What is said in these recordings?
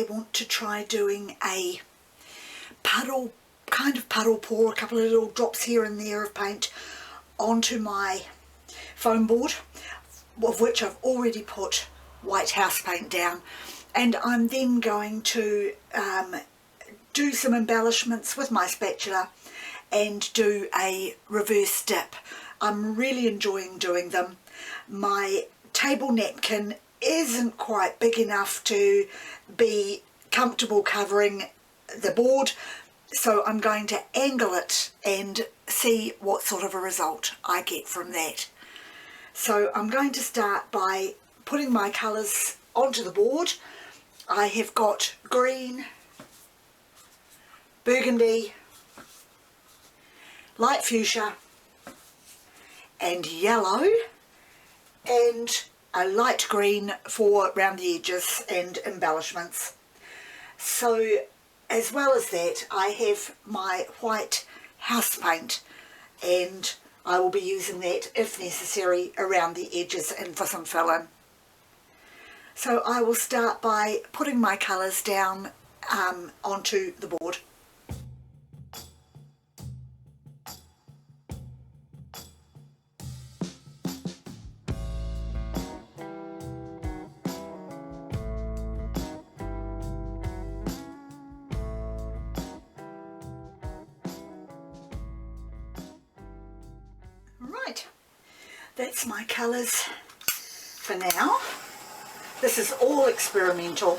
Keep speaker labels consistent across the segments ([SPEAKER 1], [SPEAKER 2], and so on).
[SPEAKER 1] I want to try doing a puddle, kind of puddle pour, a couple of little drops here and there of paint onto my foam board, of which I've already put white house paint down, and I'm then going to do some embellishments with my spatula and do a reverse dip. I'm really enjoying doing them. My table napkin isn't quite big enough to be comfortable covering the board, so I'm going to angle it and see what sort of a result I get from that. So I'm going to start by putting my colours onto the board. I have got green, burgundy, light fuchsia and yellow, and a light green for around the edges and embellishments. So as well as that, I have my white house paint, and I will be using that if necessary around the edges and for some fill-in. So I will start by putting my colours down onto the board. Right, that's my colours for now. This is all experimental.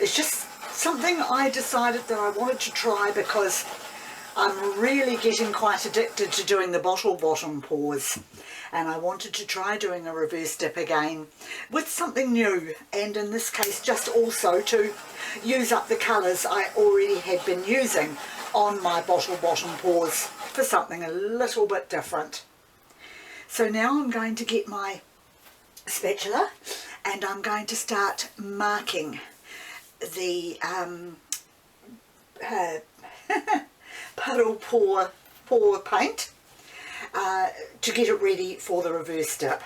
[SPEAKER 1] It's just something I decided that I wanted to try because I'm really getting quite addicted to doing the bottle bottom pours, and I wanted to try doing a reverse dip again with something new, and in this case just also to use up the colours I already had been using on my bottle bottom pours for something a little bit different. So now I'm going to get my spatula and I'm going to start marking the puddle pour paint to get it ready for the reverse dip.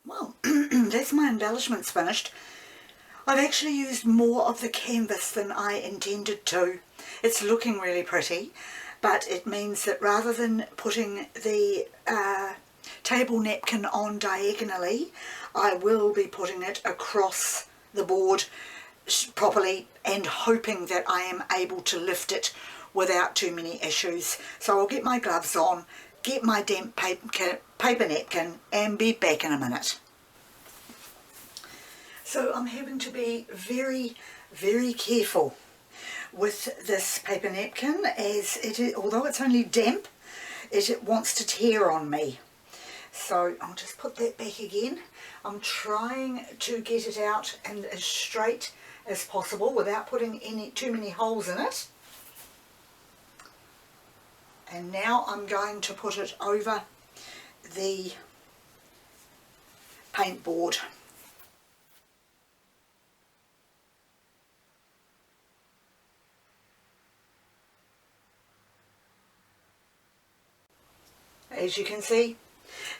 [SPEAKER 1] Well, that's my embellishments finished. I've actually used more of the canvas than I intended to. It's looking really pretty, but it means that rather than putting the table napkin on diagonally, I will be putting it across the board properly and hoping that I am able to lift it without too many issues. So I'll get my gloves on, get my damp paper napkin and be back in a minute. So I'm having to be very, very careful with this paper napkin, as it is, although it's only damp, it wants to tear on me. So I'll just put that back again. I'm trying to get it out and as straight as possible without putting too many holes in it. And now I'm going to put it over the paint board. As you can see,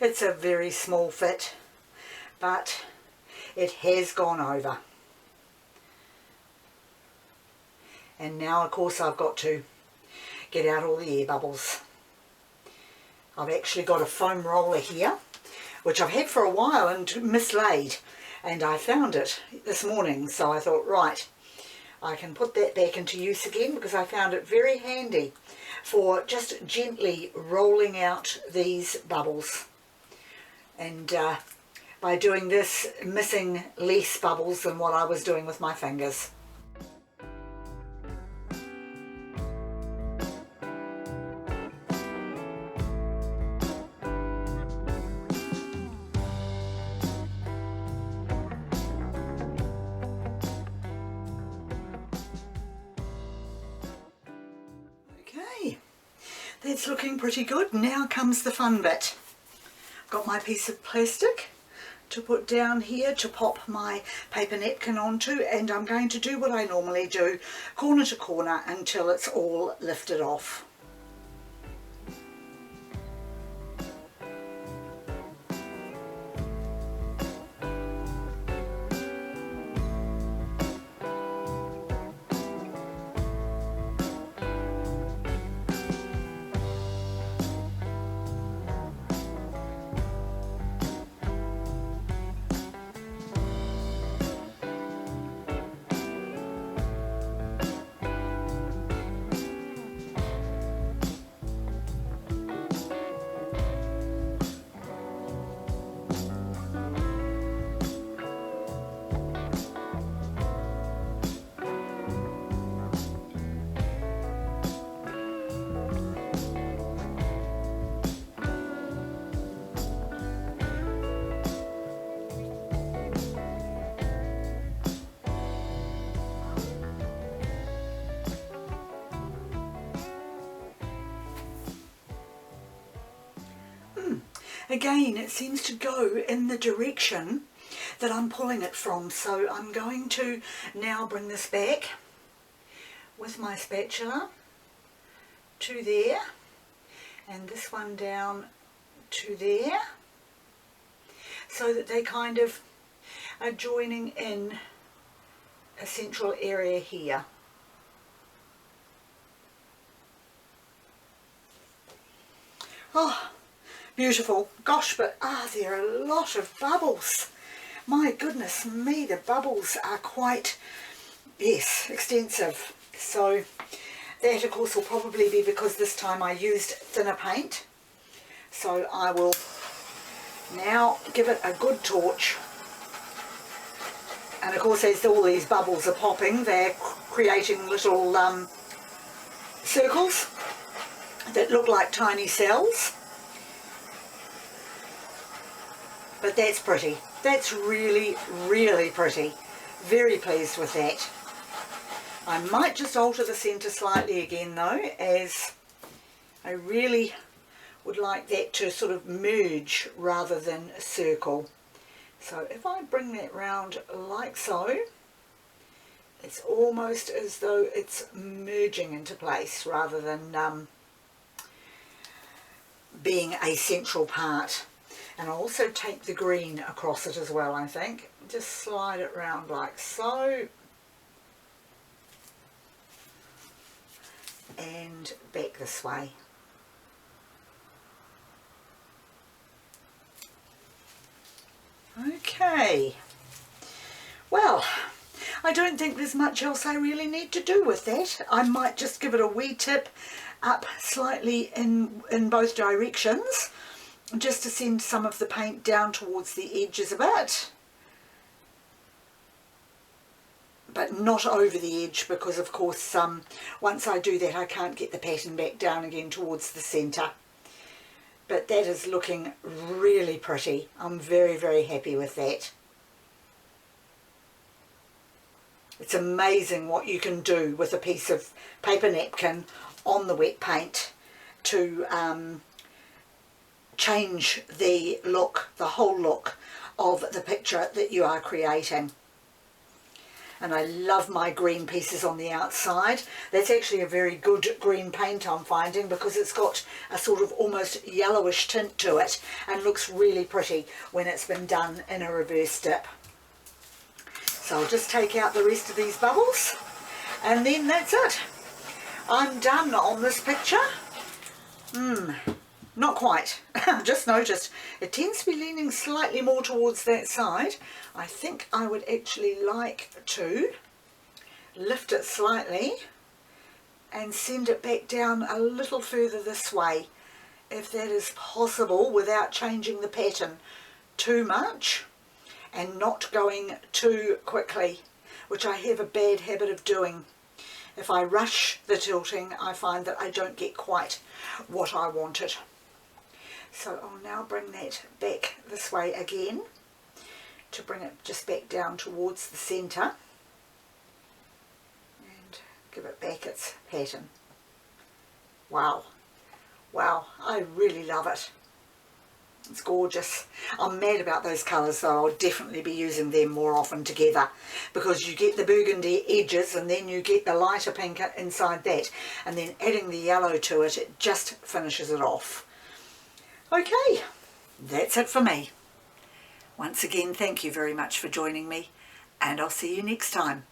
[SPEAKER 1] it's a very small fit, but it has gone over. And now, of course, I've got to get out all the air bubbles. I've actually got a foam roller here, which I've had for a while and mislaid, and I found it this morning, so I thought, right, I can put that back into use again because I found it very handy for just gently rolling out these bubbles. And by doing this, missing less bubbles than what I was doing with my fingers. That's looking pretty good. Now comes the fun bit. I've got my piece of plastic to put down here to pop my paper napkin onto, and I'm going to do what I normally do, corner to corner until it's all lifted off. Again, it seems to go in the direction that I'm pulling it from, so I'm going to now bring this back with my spatula to there, and this one down to there, so that they kind of are joining in a central area here. Oh, beautiful. Gosh, but there are a lot of bubbles. My goodness me, the bubbles are quite, yes, extensive. So that, of course, will probably be because this time I used thinner paint. So I will now give it a good torch. And of course, as all these bubbles are popping, they're creating little circles that look like tiny cells. But that's pretty. That's really, really pretty. Very pleased with that. I might just alter the centre slightly again though, as I really would like that to sort of merge rather than circle. So if I bring that round like so, it's almost as though it's merging into place rather than being a central part. And I'll also take the green across it as well, I think. Just slide it round like so. And back this way. Okay, well, I don't think there's much else I really need to do with that. I might just give it a wee tip up slightly in both directions, just to send some of the paint down towards the edges a bit, but not over the edge, because of course once I do that I can't get the pattern back down again towards the centre. But that is looking really pretty. I'm very, very happy with that. It's amazing what you can do with a piece of paper napkin on the wet paint to change the look, the whole look of the picture that you are creating. And I love my green pieces on the outside. That's actually a very good green paint I'm finding, because it's got a sort of almost yellowish tint to it and looks really pretty when it's been done in a reverse dip. So I'll just take out the rest of these bubbles and then that's it. I'm done on this picture. Not quite. I've just noticed it tends to be leaning slightly more towards that side. I think I would actually like to lift it slightly and send it back down a little further this way, if that is possible, without changing the pattern too much and not going too quickly, which I have a bad habit of doing. If I rush the tilting, I find that I don't get quite what I wanted. So I'll now bring that back this way again to bring it just back down towards the centre and give it back its pattern. Wow, wow, I really love it. It's gorgeous. I'm mad about those colours, so I'll definitely be using them more often together, because you get the burgundy edges and then you get the lighter pink inside that, and then adding the yellow to it, it just finishes it off. Okay, that's it for me. Once again, thank you very much for joining me, and I'll see you next time.